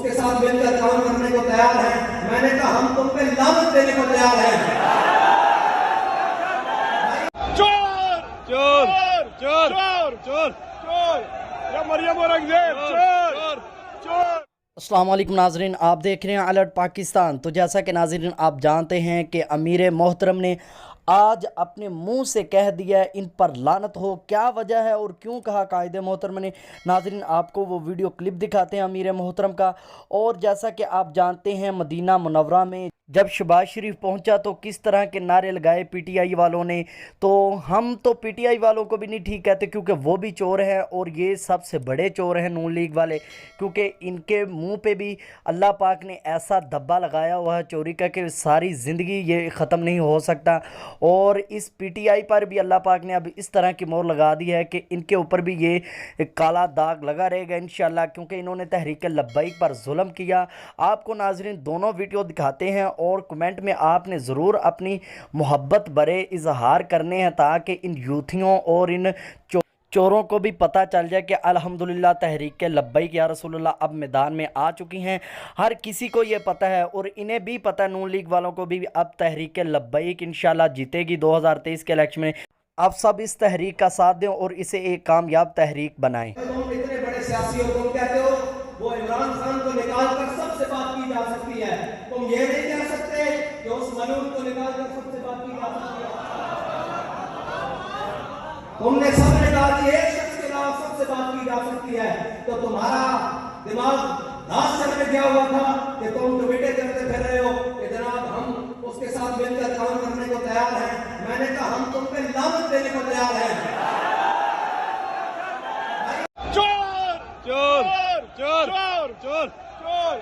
उसके साथ मिलकर काम करने को तैयार हैं। मैंने कहा हम तुम पे लानत देने को तैयार हैं। चोर चोर चोर चोर चोर चोर या मरियम औरंगजेब चोर चोर। अस्सलाम वालेकुम नाजरीन, आप देख रहे हैं अलर्ट पाकिस्तान। तो जैसा कि नाजरीन आप जानते हैं कि अमीर मोहतरम ने आज अपने मुंह से कह दिया है इन पर लानत हो। क्या वजह है और क्यों कहा कायदे मोहतरम ने, नाजरीन आपको वो वीडियो क्लिप दिखाते हैं अमीर मोहतरम का। और जैसा कि आप जानते हैं मदीना मुनव्वरा में जब शहबाज शरीफ पहुंचा तो किस तरह के नारे लगाए पीटीआई वालों ने। तो हम तो पीटीआई वालों को भी नहीं ठीक कहते क्योंकि वो भी चोर हैं और ये सबसे बड़े चोर हैं नून लीग वाले, क्योंकि इनके मुंह पे भी अल्लाह पाक ने ऐसा धब्बा लगाया हुआ है चोरी का कि सारी ज़िंदगी ये ख़त्म नहीं हो सकता। और इस पीटीआई पर भी अल्लाह पाक ने अब इस तरह की मोहर लगा दी है कि इनके ऊपर भी ये काला दाग लगा रहेगा इंशाल्लाह, क्योंकि इन्होंने तहरीक लब्बैक पर जुल्म किया। आपको नाजरीन दोनों वीडियो दिखाते हैं और कमेंट में आपने ज़रूर अपनी मोहब्बत भरे इजहार करने हैं ताकि इन यूथियों और इन चोरों को भी पता चल जाए कि अल्हम्दुलिल्लाह तहरीक लब्बैक या रसूलुल्लाह अब मैदान में आ चुकी हैं। हर किसी को ये पता है और इन्हें भी पता है, नून लीग वालों को भी अब तहरीक लब्बैक इंशाल्लाह जीतेगी 2023 के इलेक्शन में। आप सब इस तहरीक का साथ दें और इसे एक कामयाब तहरीक बनाएं। तुम इतने बड़े सियासी हो, तुम कहते हो वो इमरान खान को निकाल कर सबसे बात की जा सकती है। तुम ये नहीं कह सकते कि उस मलून को निकाल कर सबसे बात की जा सकती है। तुमने सबने कहा कि एक शख्स के खिलाफ सबसे बात की जा सकती है, तो तुम्हारा दिमाग लास्ट में क्या हुआ था कि तुम ट्वीटे करते फिर रहे हो कि जनाब हम उसके साथ मिलकर काम करने को तैयार हैं। मैंने कहा हम तुम पे लानत देने को तैयार हैं। चोर चोर चोर चोर चोर चोर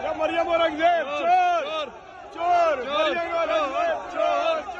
या मरियम औरंगजेब चोर चोर चोर मरियम औरंगजेब चोर।